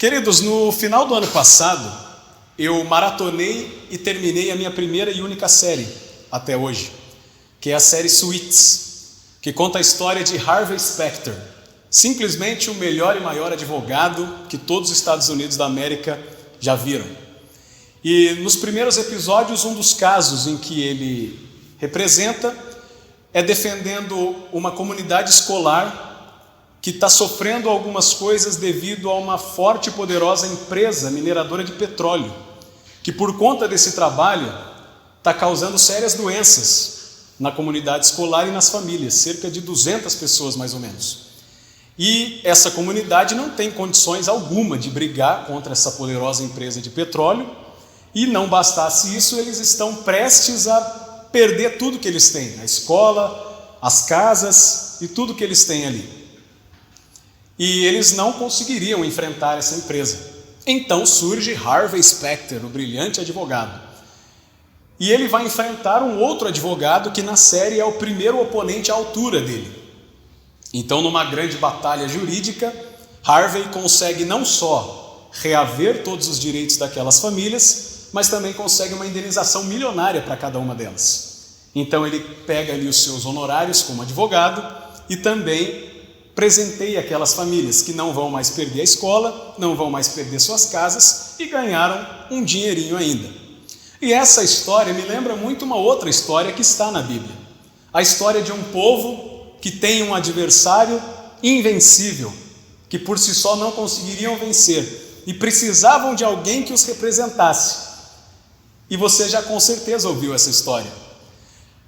Queridos, no final do ano passado, eu maratonei e terminei a minha primeira e única série até hoje, que é a série Suits, que conta a história de Harvey Specter, simplesmente o melhor e maior advogado que todos os Estados Unidos da América já viram. E nos primeiros episódios, um dos casos em que ele representa é defendendo uma comunidade escolar que está sofrendo algumas coisas devido a uma forte e poderosa empresa mineradora de petróleo, que por conta desse trabalho está causando sérias doenças na comunidade escolar e nas famílias, cerca de 200 pessoas mais ou menos. E essa comunidade não tem condições alguma de brigar contra essa poderosa empresa de petróleo, e não bastasse isso, eles estão prestes a perder tudo que eles têm, a escola, as casas e tudo que eles têm ali. E eles não conseguiriam enfrentar essa empresa. Então surge Harvey Specter, o brilhante advogado. E ele vai enfrentar um outro advogado que na série é o primeiro oponente à altura dele. Então, numa grande batalha jurídica, Harvey consegue não só reaver todos os direitos daquelas famílias, mas também consegue uma indenização milionária para cada uma delas. Então ele pega ali os seus honorários como advogado e também presenteia aquelas famílias que não vão mais perder a escola, não vão mais perder suas casas e ganharam um dinheirinho ainda. E essa história me lembra muito uma outra história que está na Bíblia. A história de um povo que tem um adversário invencível, que por si só não conseguiriam vencer e precisavam de alguém que os representasse. E você já com certeza ouviu essa história.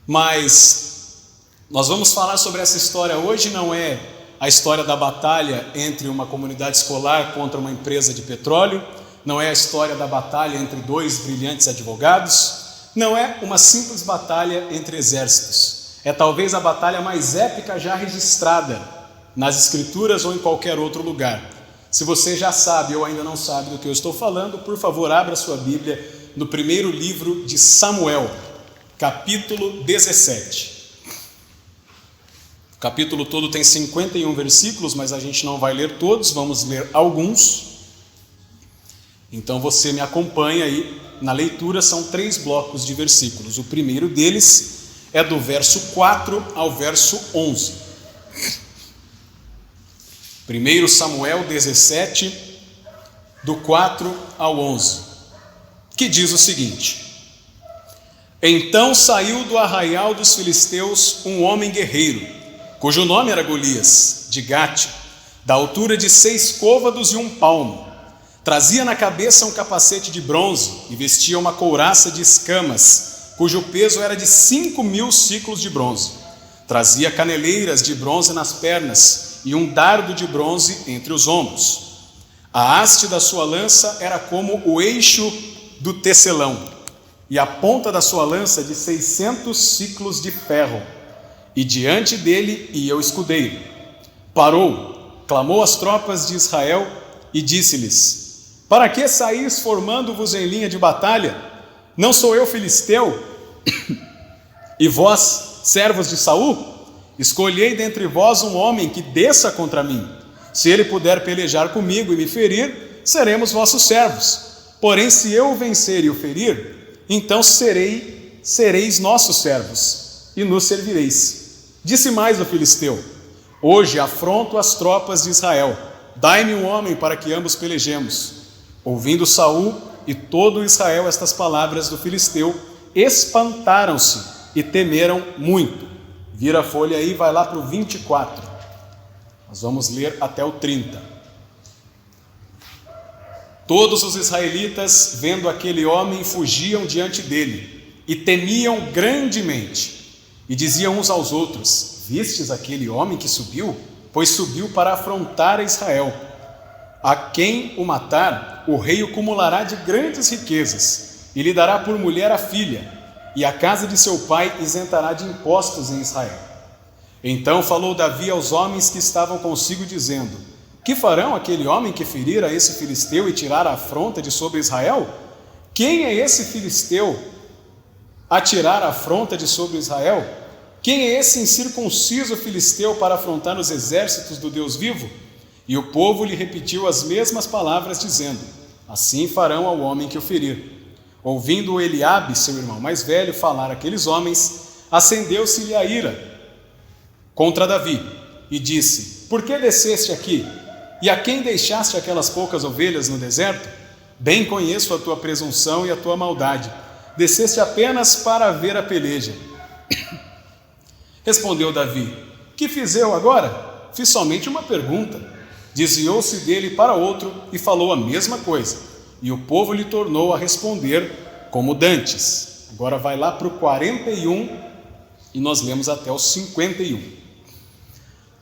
Mas nós vamos falar sobre essa história hoje, não é a história da batalha entre uma comunidade escolar contra uma empresa de petróleo, não é a história da batalha entre dois brilhantes advogados, não é uma simples batalha entre exércitos. É talvez a batalha mais épica já registrada nas Escrituras ou em qualquer outro lugar. Se você já sabe ou ainda não sabe do que eu estou falando, por favor, abra sua Bíblia no primeiro livro de Samuel, capítulo 17. O capítulo todo tem 51 versículos, mas a gente não vai ler todos, vamos ler alguns. Então você me acompanha aí na leitura, são 3 blocos de versículos. O primeiro deles é do verso 4 ao verso 11. 1 Samuel 17, do 4 ao 11, que diz o seguinte: Então saiu do arraial dos filisteus um homem guerreiro, cujo nome era Golias, de Gate, da altura de 6 côvados e 1 palmo. Trazia na cabeça um capacete de bronze e vestia uma couraça de escamas, cujo peso era de 5.000 siclos de bronze. Trazia caneleiras de bronze nas pernas e um dardo de bronze entre os ombros. A haste da sua lança era como o eixo do tecelão, e a ponta da sua lança de 600 siclos de ferro. E diante dele ia o escudeiro. Parou, clamou às tropas de Israel e disse-lhes: Para que saís formando-vos em linha de batalha? Não sou eu filisteu? E vós, servos de Saul? Escolhei dentre vós um homem que desça contra mim. Se ele puder pelejar comigo e me ferir, seremos vossos servos. Porém, se eu o vencer e o ferir, então sereis nossos servos, e nos servireis. Disse mais o filisteu: Hoje afronto as tropas de Israel. Dai-me um homem para que ambos pelejemos. Ouvindo Saul e todo Israel estas palavras do filisteu, espantaram-se e temeram muito. Vira a folha aí, vai lá para o 24. Nós vamos ler até o 30. Todos os israelitas, vendo aquele homem, fugiam diante dele e temiam grandemente. E diziam uns aos outros: Vistes aquele homem que subiu? Pois subiu para afrontar a Israel. A quem o matar, o rei o cumulará de grandes riquezas e lhe dará por mulher a filha, e a casa de seu pai isentará de impostos em Israel. Então falou Davi aos homens que estavam consigo, dizendo: Que farão aquele homem que ferir a esse filisteu e tirar a afronta de sobre Israel? Quem é esse filisteu a tirar a afronta de sobre Israel? Quem é esse incircunciso filisteu para afrontar os exércitos do Deus vivo? E o povo lhe repetiu as mesmas palavras, dizendo: assim farão ao homem que o ferir. Ouvindo Eliabe, seu irmão mais velho, falar aqueles homens, acendeu-se-lhe a ira contra Davi, e disse: por que desceste aqui? E a quem deixaste aquelas poucas ovelhas no deserto? Bem conheço a tua presunção e a tua maldade. Desceste apenas para ver a peleja. Respondeu Davi: que fiz eu agora? Fiz somente uma pergunta. Desviou-se dele para outro e falou a mesma coisa. E o povo lhe tornou a responder como dantes. Agora vai lá para o 41 e nós lemos até o 51.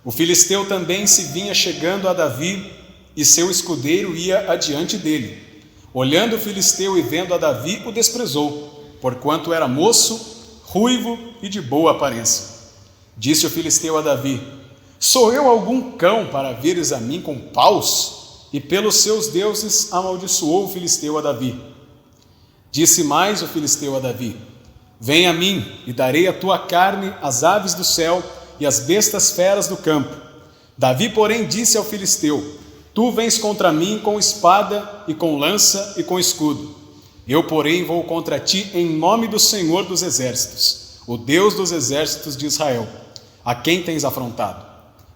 O filisteu também se vinha chegando a Davi e seu escudeiro ia adiante dele. Olhando o filisteu e vendo a Davi, o desprezou, porquanto era moço, ruivo e de boa aparência. Disse o filisteu a Davi: sou eu algum cão para vires a mim com paus? E pelos seus deuses amaldiçoou o filisteu a Davi. Disse mais o filisteu a Davi: vem a mim e darei a tua carne às aves do céu e às bestas feras do campo. Davi, porém, disse ao filisteu: tu vens contra mim com espada e com lança e com escudo. Eu, porém, vou contra ti em nome do Senhor dos exércitos, o Deus dos exércitos de Israel, a quem tens afrontado.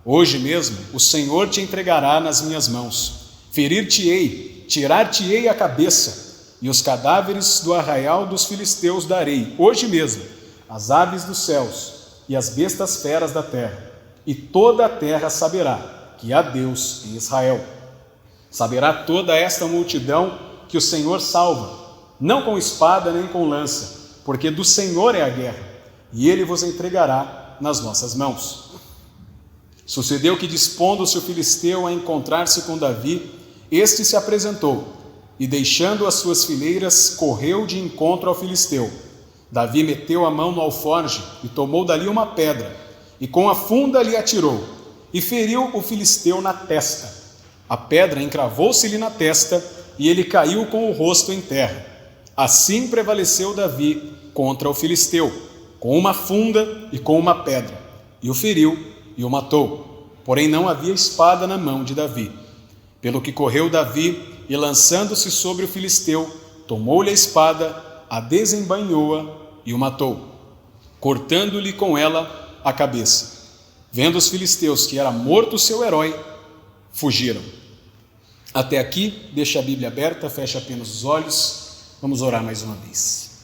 Hoje mesmo o Senhor te entregará nas minhas mãos. Ferir-te-ei, tirar-te-ei a cabeça, e os cadáveres do arraial dos filisteus darei, hoje mesmo, às aves dos céus e às bestas feras da terra. E toda a terra saberá que há Deus em Israel. Saberá toda esta multidão que o Senhor salva, não com espada nem com lança, porque do Senhor é a guerra, e ele vos entregará nas nossas mãos. Sucedeu que, dispondo-se o filisteu a encontrar-se com Davi, este se apresentou, e deixando as suas fileiras, correu de encontro ao filisteu. Davi meteu a mão no alforje e tomou dali uma pedra, e com a funda lhe atirou, e feriu o filisteu na testa. A pedra encravou-se-lhe na testa, e ele caiu com o rosto em terra. Assim prevaleceu Davi contra o filisteu, com uma funda e com uma pedra, e o feriu e o matou. Porém não havia espada na mão de Davi. Pelo que correu Davi, e lançando-se sobre o filisteu, tomou-lhe a espada, a desembainhou-a e o matou, cortando-lhe com ela a cabeça. Vendo os filisteus que era morto o seu herói, fugiram. Até aqui, deixa a Bíblia aberta, fecha apenas os olhos. Vamos orar mais uma vez.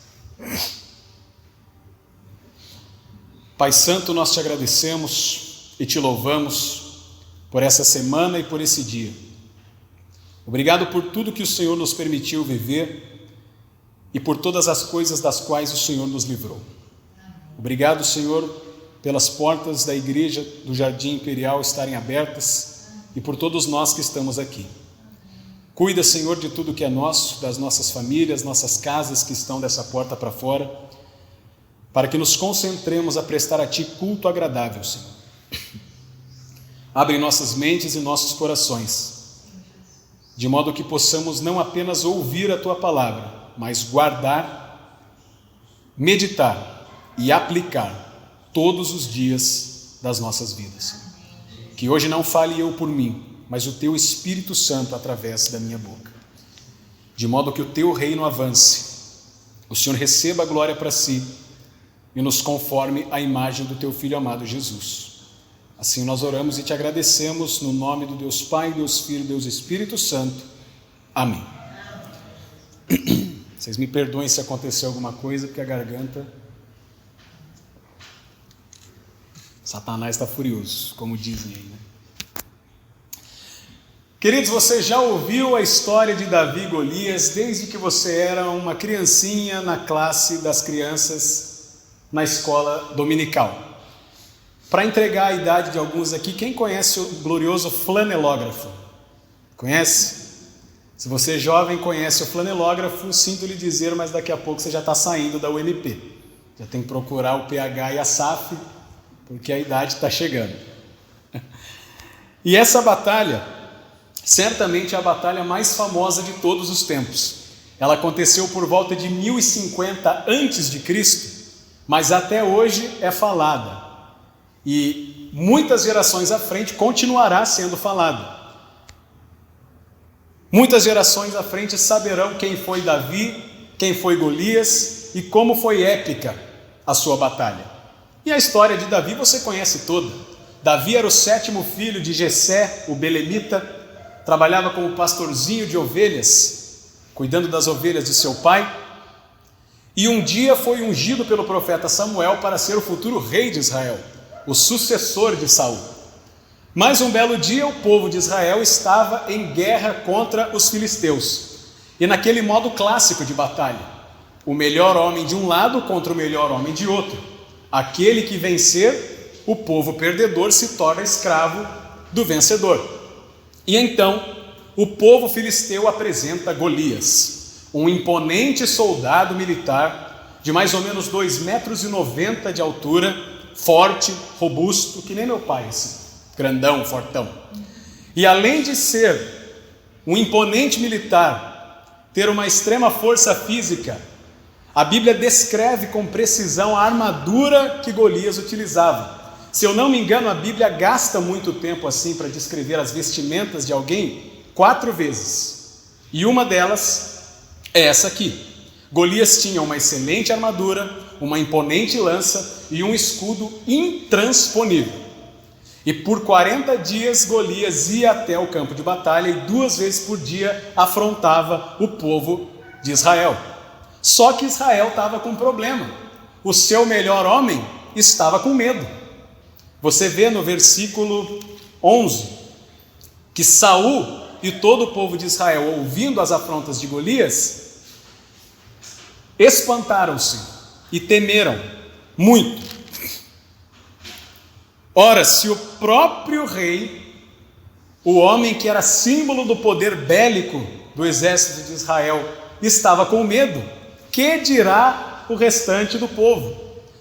Pai Santo, nós te agradecemos e te louvamos por essa semana e por esse dia. Obrigado por tudo que o Senhor nos permitiu viver e por todas as coisas das quais o Senhor nos livrou. Obrigado, Senhor, pelas portas da igreja do Jardim Imperial estarem abertas e por todos nós que estamos aqui. Cuida, Senhor, de tudo que é nosso, das nossas famílias, nossas casas que estão dessa porta para fora, para que nos concentremos a prestar a Ti culto agradável, Senhor. Abre nossas mentes e nossos corações, de modo que possamos não apenas ouvir a Tua palavra, mas guardar, meditar e aplicar todos os dias das nossas vidas. Que hoje não fale eu por mim, mas o Teu Espírito Santo através da minha boca, de modo que o Teu reino avance, o Senhor receba a glória para si e nos conforme à imagem do Teu Filho amado Jesus. Assim nós oramos e te agradecemos no nome do Deus Pai, Deus Filho, Deus Espírito Santo. Amém. Vocês me perdoem se acontecer alguma coisa, porque a garganta... Satanás está furioso, como dizem aí, né? Queridos, você já ouviu a história de Davi e Golias desde que você era uma criancinha na classe das crianças na escola dominical. Para entregar a idade de alguns aqui, quem conhece o glorioso flanelógrafo? Conhece? Se você é jovem conhece o flanelógrafo, sinto lhe dizer, mas daqui a pouco você já está saindo da UNP. Já tem que procurar o PH e a SAF, porque a idade está chegando. E essa batalha, certamente é a batalha mais famosa de todos os tempos. Ela aconteceu por volta de 1050 a.C., mas até hoje é falada. E muitas gerações à frente continuará sendo falada. Muitas gerações à frente saberão quem foi Davi, quem foi Golias e como foi épica a sua batalha. E a história de Davi você conhece toda. Davi era o 7º filho de Jessé, o belemita, trabalhava como pastorzinho de ovelhas, cuidando das ovelhas de seu pai, e um dia foi ungido pelo profeta Samuel para ser o futuro rei de Israel, o sucessor de Saul. Mas um belo dia o povo de Israel estava em guerra contra os filisteus, e naquele modo clássico de batalha, o melhor homem de um lado contra o melhor homem de outro. Aquele que vencer, o povo perdedor se torna escravo do vencedor. E então o povo filisteu apresenta Golias, um imponente soldado militar de mais ou menos 2,90 metros de altura, forte, robusto, que nem meu pai, assim, grandão, fortão. E além de ser um imponente militar, ter uma extrema força física, a Bíblia descreve com precisão a armadura que Golias utilizava. Se eu não me engano, a Bíblia gasta muito tempo assim para descrever as vestimentas de alguém 4 vezes. E uma delas é essa aqui. Golias tinha uma excelente armadura, uma imponente lança e um escudo intransponível. E por 40 dias Golias ia até o campo de batalha e 2 vezes por dia afrontava o povo de Israel. Só que Israel estava com um problema. O seu melhor homem estava com medo. Você vê no versículo 11 que Saul e todo o povo de Israel, ouvindo as afrontas de Golias, espantaram-se e temeram muito. Ora, se o próprio rei, o homem que era símbolo do poder bélico do exército de Israel, estava com medo, que dirá o restante do povo?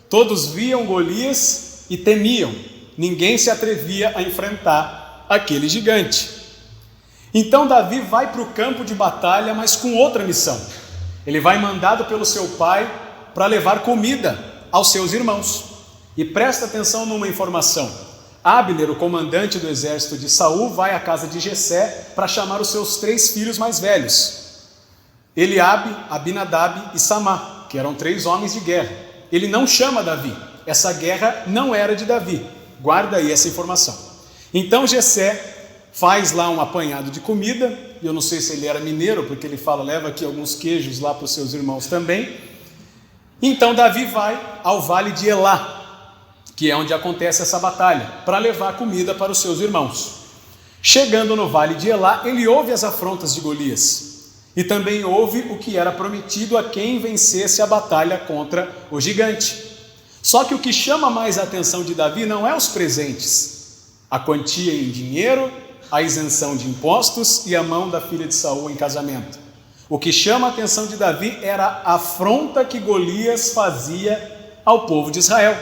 Todos viam Golias e temiam, ninguém se atrevia a enfrentar aquele gigante. Então Davi vai para o campo de batalha, mas com outra missão. Ele vai mandado pelo seu pai para levar comida aos seus irmãos. E presta atenção numa informação: Abner, o comandante do exército de Saul, vai à casa de Jessé para chamar os seus 3 filhos mais velhos, Eliabe, Abinadab e Samá, que eram 3 homens de guerra. Ele não chama Davi, essa guerra não era de Davi, guarda aí essa informação. Então Jessé faz lá um apanhado de comida, e eu não sei se ele era mineiro, porque ele fala, leva aqui alguns queijos lá para os seus irmãos também. Então Davi vai ao vale de Elá, que é onde acontece essa batalha, para levar comida para os seus irmãos. Chegando no vale de Elá, ele ouve as afrontas de Golias, e também ouve o que era prometido a quem vencesse a batalha contra o gigante. Só que o que chama mais a atenção de Davi não é os presentes, a quantia em dinheiro, a isenção de impostos e a mão da filha de Saul em casamento. O que chama a atenção de Davi era a afronta que Golias fazia ao povo de Israel.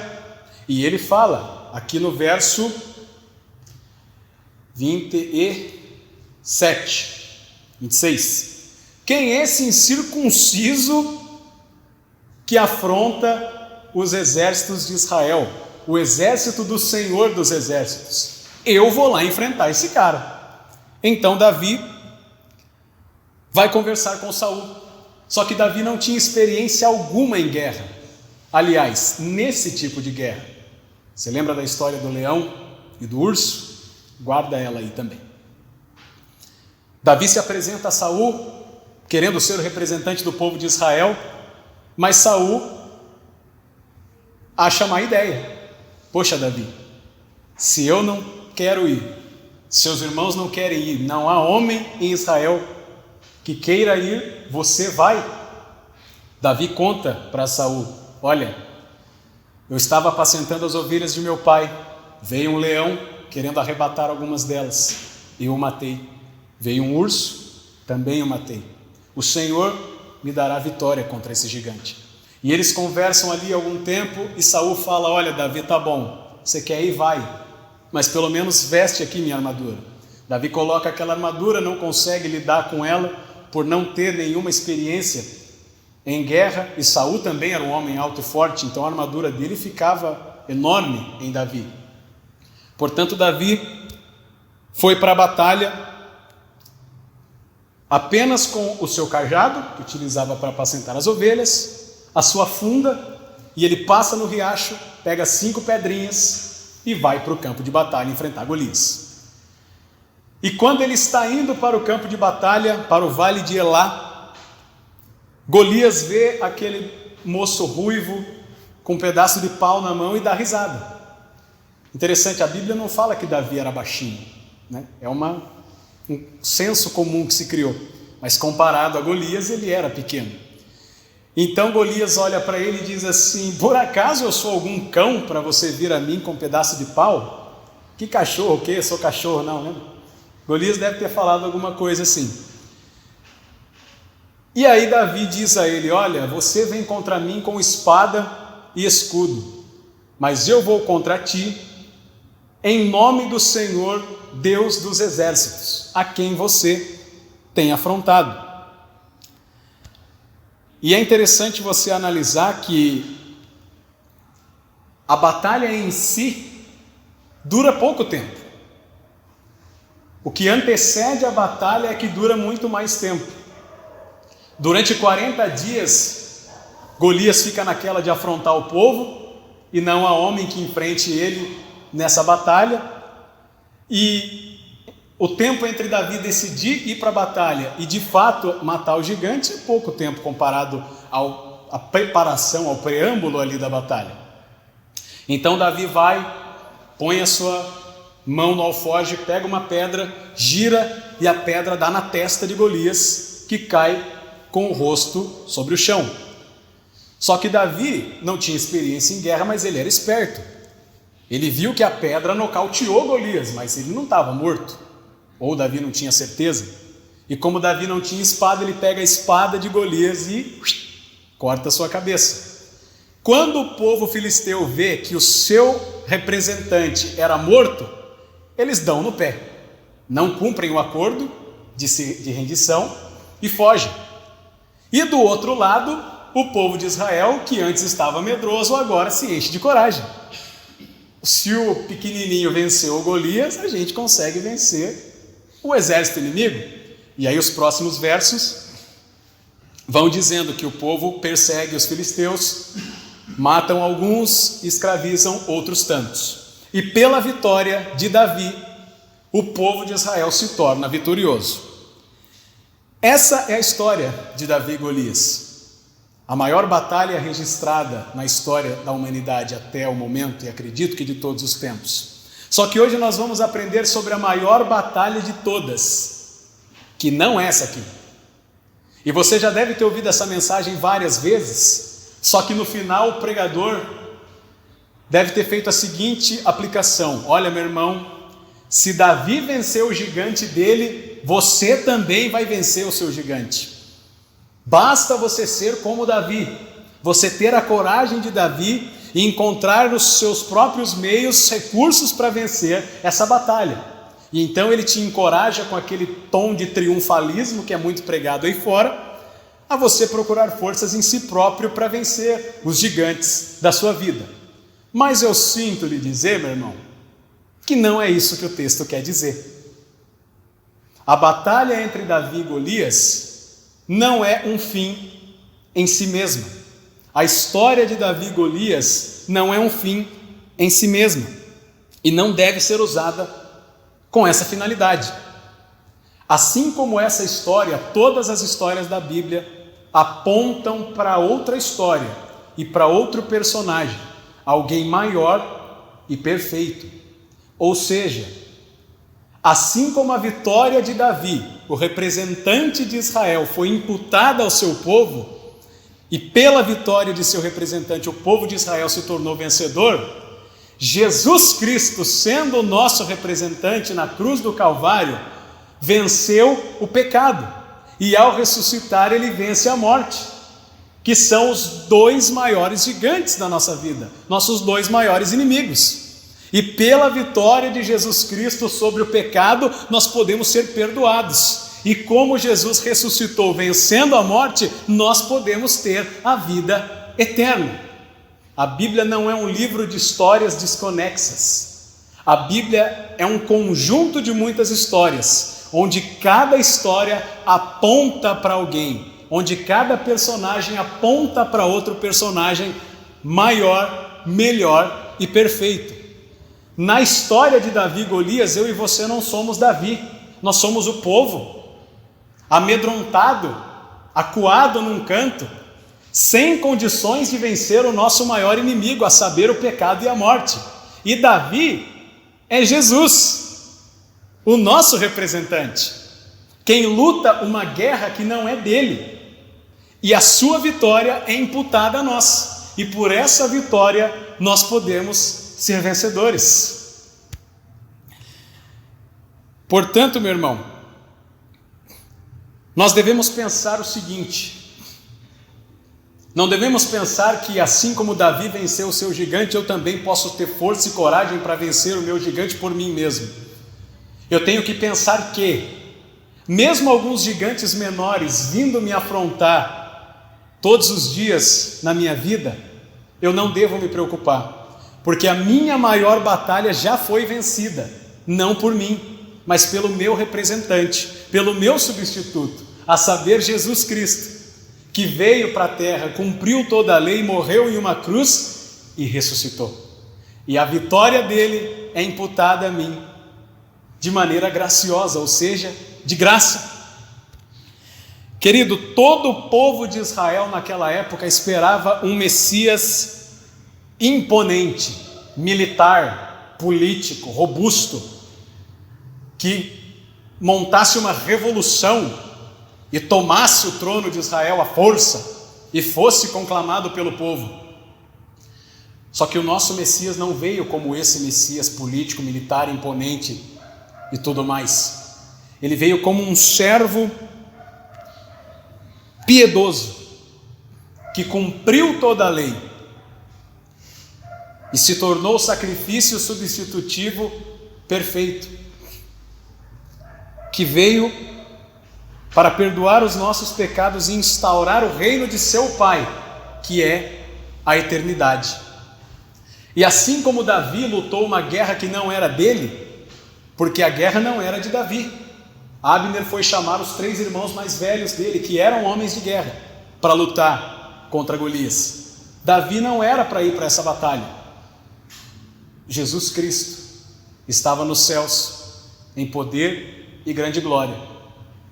E ele fala, aqui no verso 26, quem é esse incircunciso que afronta os exércitos de Israel, o exército do Senhor dos exércitos? Eu vou lá enfrentar esse cara. Então Davi vai conversar com Saul. Só que Davi não tinha experiência alguma em guerra. Aliás, nesse tipo de guerra. Você lembra da história do leão e do urso? Guarda ela aí também. Davi se apresenta a Saul, querendo ser o representante do povo de Israel, mas Saul acha má ideia. Poxa, Davi, se eu não quero ir, seus irmãos não querem ir, não há homem em Israel que queira ir, você vai? Davi conta para Saul, olha, eu estava apacentando as ovelhas de meu pai, veio um leão querendo arrebatar algumas delas, eu o matei. Veio um urso, também o matei. O Senhor me dará vitória contra esse gigante. E eles conversam ali algum tempo e Saul fala, olha Davi, tá bom, você quer ir? Vai, mas pelo menos veste aqui minha armadura. Davi coloca aquela armadura, não consegue lidar com ela por não ter nenhuma experiência em guerra, e Saul também era um homem alto e forte, então a armadura dele ficava enorme em Davi. Portanto, Davi foi para a batalha apenas com o seu cajado, que utilizava para apacentar as ovelhas, a sua funda, e ele passa no riacho, pega 5 pedrinhas e vai para o campo de batalha enfrentar Golias. E quando ele está indo para o campo de batalha, para o vale de Elá, Golias vê aquele moço ruivo com um pedaço de pau na mão e dá risada. Interessante, a Bíblia não fala que Davi era baixinho, né? É um senso comum que se criou, mas comparado a Golias, ele era pequeno. Então Golias olha para ele e diz assim: por acaso eu sou algum cão para você vir a mim com um pedaço de pau? Que cachorro, o quê? Eu sou cachorro, não, né? Golias deve ter falado alguma coisa assim. E aí Davi diz a ele: olha, você vem contra mim com espada e escudo, mas eu vou contra ti em nome do Senhor, Deus dos exércitos, a quem você tem afrontado. E é interessante você analisar que a batalha em si dura pouco tempo. O que antecede a batalha é que dura muito mais tempo. Durante 40 dias, Golias fica naquela de afrontar o povo, e não há homem que enfrente ele nessa batalha. E o tempo entre Davi decidir ir para a batalha e de fato matar o gigante é pouco tempo comparado à preparação, ao preâmbulo ali da batalha. Então Davi vai, põe a sua mão no alforje, pega uma pedra, gira e a pedra dá na testa de Golias, que cai com o rosto sobre o chão. Só que Davi não tinha experiência em guerra, mas ele era esperto. Ele viu que a pedra nocauteou Golias, mas ele não estava morto. Ou Davi não tinha certeza. E como Davi não tinha espada, ele pega a espada de Golias e corta a sua cabeça. Quando o povo filisteu vê que o seu representante era morto, eles dão no pé. Não cumprem o acordo de rendição e fogem. E do outro lado, o povo de Israel, que antes estava medroso, agora se enche de coragem. Se o pequenininho venceu o Golias, a gente consegue vencer o exército inimigo. E aí os próximos versos vão dizendo que o povo persegue os filisteus, matam alguns, escravizam outros tantos. E pela vitória de Davi, o povo de Israel se torna vitorioso. Essa é a história de Davi e Golias. A maior batalha registrada na história da humanidade até o momento, e acredito que de todos os tempos. Só que hoje nós vamos aprender sobre a maior batalha de todas, que não é essa aqui. E você já deve ter ouvido essa mensagem várias vezes, só que no final o pregador deve ter feito a seguinte aplicação: olha, meu irmão, se Davi venceu o gigante dele, você também vai vencer o seu gigante. Basta você ser como Davi, você ter a coragem de Davi e encontrar nos seus próprios meios recursos para vencer essa batalha. E então ele te encoraja com aquele tom de triunfalismo que é muito pregado aí fora, a você procurar forças em si próprio para vencer os gigantes da sua vida. Mas eu sinto lhe dizer, meu irmão, que não é isso que o texto quer dizer. A batalha entre Davi e Golias não é um fim em si mesma. A história de Davi e Golias não é um fim em si mesma e não deve ser usada com essa finalidade. Assim como essa história, todas as histórias da Bíblia apontam para outra história e para outro personagem, alguém maior e perfeito. Ou seja, assim como a vitória de Davi, o representante de Israel, foi imputada ao seu povo, e pela vitória de seu representante, o povo de Israel se tornou vencedor, Jesus Cristo, sendo o nosso representante na cruz do Calvário, venceu o pecado. E ao ressuscitar, ele vence a morte, que são os 2 maiores gigantes da nossa vida, nossos 2 maiores inimigos. E pela vitória de Jesus Cristo sobre o pecado, nós podemos ser perdoados. E como Jesus ressuscitou vencendo a morte, nós podemos ter a vida eterna. A Bíblia não é um livro de histórias desconexas. A Bíblia é um conjunto de muitas histórias, onde cada história aponta para alguém, onde cada personagem aponta para outro personagem maior, melhor e perfeito. Na história de Davi e Golias, eu e você não somos Davi, nós somos o povo, amedrontado, acuado num canto, sem condições de vencer o nosso maior inimigo, a saber, o pecado e a morte. E Davi é Jesus, o nosso representante, quem luta uma guerra que não é dele, e a sua vitória é imputada a nós, e por essa vitória nós podemos ser vencedores. Portanto, meu irmão, nós devemos pensar o seguinte: não devemos pensar que assim como Davi venceu o seu gigante, eu também posso ter força e coragem para vencer o meu gigante por mim mesmo. Eu tenho que pensar que, mesmo alguns gigantes menores vindo me afrontar todos os dias na minha vida, eu não devo me preocupar, porque a minha maior batalha já foi vencida, não por mim, mas pelo meu representante, pelo meu substituto, a saber, Jesus Cristo, que veio para a terra, cumpriu toda a lei, morreu em uma cruz e ressuscitou. E a vitória dele é imputada a mim de maneira graciosa, ou seja, de graça. Querido, todo o povo de Israel naquela época esperava um Messias imponente, militar, político, robusto, que montasse uma revolução e tomasse o trono de Israel à força e fosse conclamado pelo povo. Só que o nosso Messias não veio como esse Messias político, militar, imponente e tudo mais. Ele veio como um servo piedoso, que cumpriu toda a lei e se tornou sacrifício substitutivo perfeito, que veio para perdoar os nossos pecados e instaurar o reino de seu Pai, que é a eternidade. E assim como Davi lutou uma guerra que não era dele, porque a guerra não era de Davi, Abner foi chamar os 3 irmãos mais velhos dele, que eram homens de guerra, para lutar contra Golias. Davi não era para ir para essa batalha. Jesus Cristo estava nos céus, em poder e grande glória,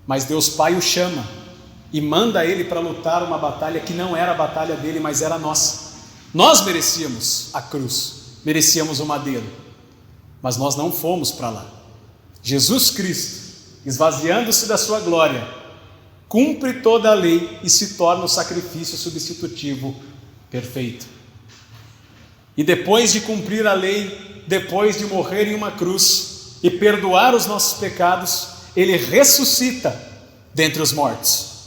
mas Deus Pai o chama e manda ele para lutar uma batalha que não era a batalha dele, mas era nossa. Nós merecíamos a cruz, merecíamos o madeiro, mas nós não fomos para lá. Jesus Cristo, esvaziando-se da sua glória, cumpre toda a lei e se torna o sacrifício substitutivo perfeito. E depois de cumprir a lei, depois de morrer em uma cruz e perdoar os nossos pecados, ele ressuscita dentre os mortos,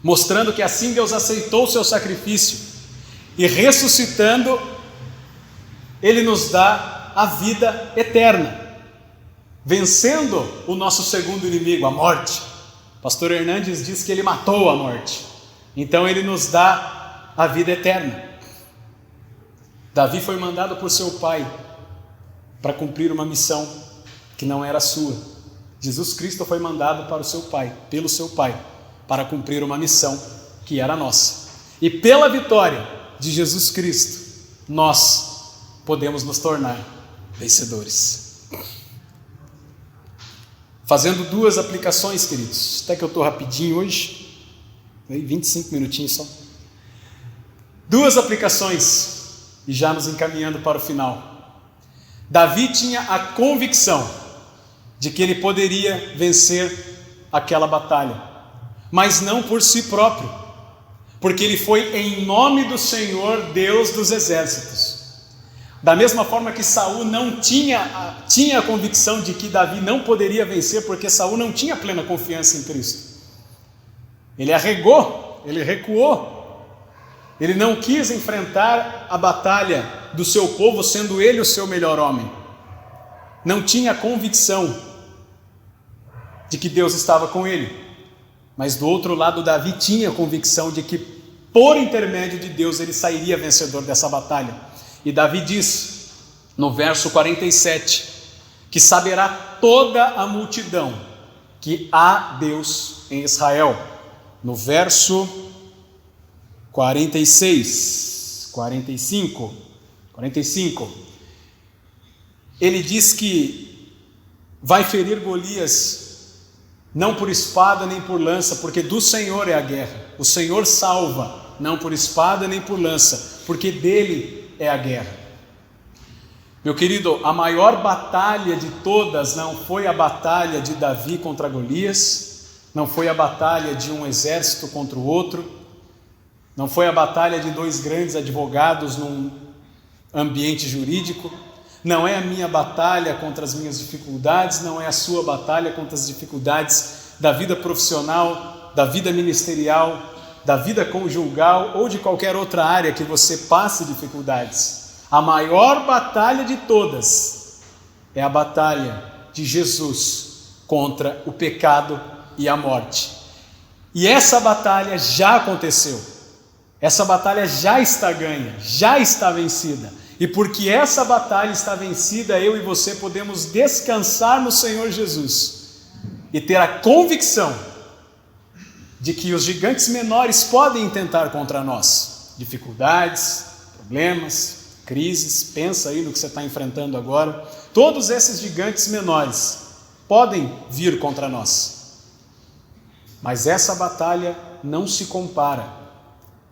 mostrando que assim Deus aceitou o seu sacrifício, e ressuscitando, ele nos dá a vida eterna, vencendo o nosso segundo inimigo, a morte. Pastor Hernandes diz que ele matou a morte, então ele nos dá a vida eterna. Davi foi mandado por seu pai para cumprir uma missão que não era sua. Jesus Cristo foi mandado para o seu pai, pelo seu pai, para cumprir uma missão que era nossa. E pela vitória de Jesus Cristo, nós podemos nos tornar vencedores. Fazendo 2 aplicações, queridos, até que eu estou rapidinho hoje, 25 minutinhos só. 2 aplicações, e já nos encaminhando para o final. Davi tinha a convicção de que ele poderia vencer aquela batalha, mas não por si próprio, porque ele foi em nome do Senhor, Deus dos exércitos. Da mesma forma que Saul não tinha a convicção de que Davi não poderia vencer, porque Saul não tinha plena confiança em Cristo. Ele arregou, ele recuou, ele não quis enfrentar a batalha do seu povo, sendo ele o seu melhor homem. Não tinha convicção de que Deus estava com ele. Mas do outro lado, Davi tinha a convicção de que por intermédio de Deus ele sairia vencedor dessa batalha. E Davi diz no verso 47 que saberá toda a multidão que há Deus em Israel. No verso 45, ele diz que vai ferir Golias não por espada nem por lança, porque do Senhor é a guerra. O Senhor salva, não por espada nem por lança, porque dele é a guerra. Meu querido, a maior batalha de todas não foi a batalha de Davi contra Golias, não foi a batalha de um exército contra o outro, não foi a batalha de dois grandes advogados num ambiente jurídico, não é a minha batalha contra as minhas dificuldades, não é a sua batalha contra as dificuldades da vida profissional, da vida ministerial, da vida conjugal ou de qualquer outra área que você passe dificuldades. A maior batalha de todas é a batalha de Jesus contra o pecado e a morte. E essa batalha já aconteceu. Essa batalha já está ganha, já está vencida. E porque essa batalha está vencida, eu e você podemos descansar no Senhor Jesus e ter a convicção de que os gigantes menores podem intentar contra nós. Dificuldades, problemas, crises, pensa aí no que você está enfrentando agora. Todos esses gigantes menores podem vir contra nós. Mas essa batalha não se compara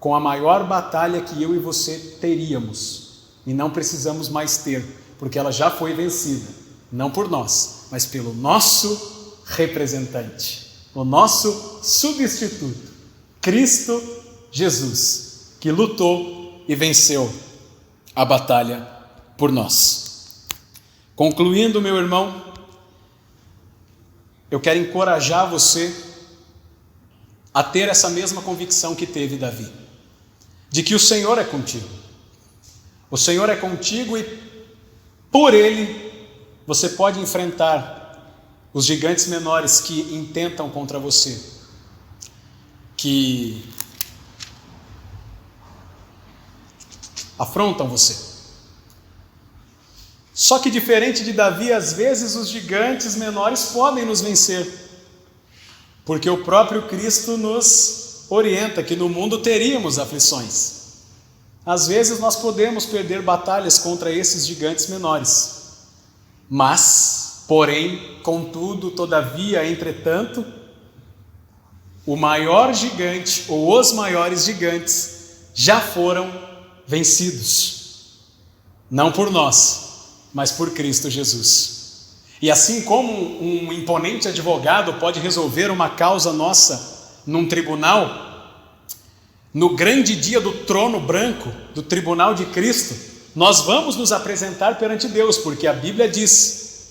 com a maior batalha que eu e você teríamos. E não precisamos mais ter, porque ela já foi vencida, não por nós, mas pelo nosso representante, o nosso substituto, Cristo Jesus, que lutou e venceu a batalha por nós. Concluindo, meu irmão, eu quero encorajar você a ter essa mesma convicção que teve Davi, de que o Senhor é contigo. O Senhor é contigo e por Ele você pode enfrentar os gigantes menores que intentam contra você, que afrontam você. Só que diferente de Davi, às vezes os gigantes menores podem nos vencer, porque o próprio Cristo nos orienta que no mundo teríamos aflições. Às vezes nós podemos perder batalhas contra esses gigantes menores, mas, porém, contudo, todavia, entretanto, o maior gigante ou os maiores gigantes já foram vencidos, não por nós, mas por Cristo Jesus. E assim como um imponente advogado pode resolver uma causa nossa num tribunal, no grande dia do trono branco, do tribunal de Cristo, nós vamos nos apresentar perante Deus, porque a Bíblia diz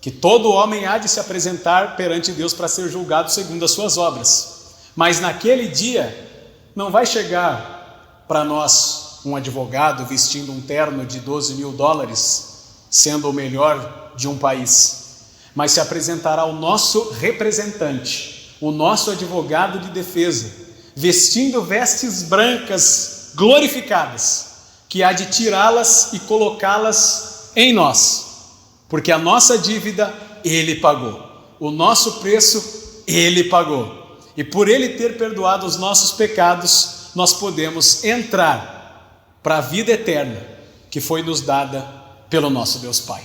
que todo homem há de se apresentar perante Deus para ser julgado segundo as suas obras. Mas naquele dia não vai chegar para nós um advogado vestindo um terno de $12.000, sendo o melhor de um país, mas se apresentará o nosso representante, o nosso advogado de defesa, vestindo vestes brancas glorificadas, que há de tirá-las e colocá-las em nós, porque a nossa dívida Ele pagou, o nosso preço Ele pagou, e por Ele ter perdoado os nossos pecados, nós podemos entrar para a vida eterna que foi nos dada pelo nosso Deus Pai.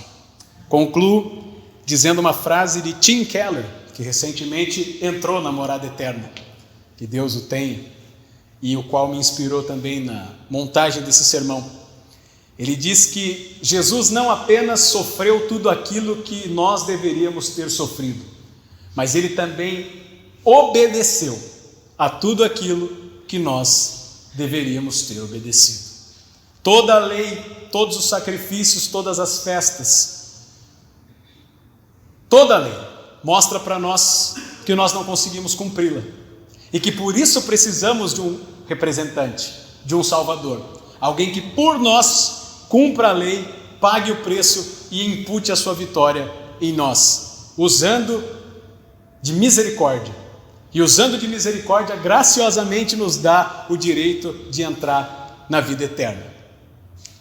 Concluo dizendo uma frase de Tim Keller, que recentemente entrou na morada eterna, que Deus o tenha, e o qual me inspirou também na montagem desse sermão. Ele diz que Jesus não apenas sofreu tudo aquilo que nós deveríamos ter sofrido, mas Ele também obedeceu a tudo aquilo que nós deveríamos ter obedecido. Toda a lei, todos os sacrifícios, todas as festas, toda a lei mostra para nós que nós não conseguimos cumpri-la. E que por isso precisamos de um representante, de um Salvador, alguém que por nós cumpra a lei, pague o preço e impute a sua vitória em nós, usando de misericórdia. E usando de misericórdia, graciosamente nos dá o direito de entrar na vida eterna.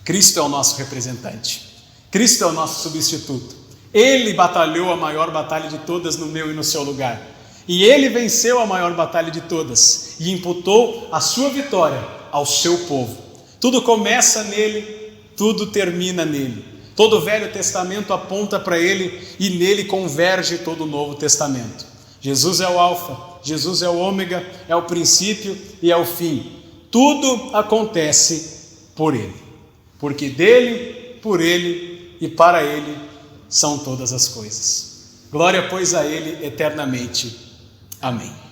Cristo é o nosso representante, Cristo é o nosso substituto, Ele batalhou a maior batalha de todas no meu e no seu lugar. E ele venceu a maior batalha de todas e imputou a sua vitória ao seu povo. Tudo começa nele, tudo termina nele. Todo o Velho Testamento aponta para ele e nele converge todo o Novo Testamento. Jesus é o Alfa, Jesus é o Ômega, é o princípio e é o fim. Tudo acontece por ele, porque dele, por ele e para ele são todas as coisas. Glória, pois, a ele eternamente. Amém.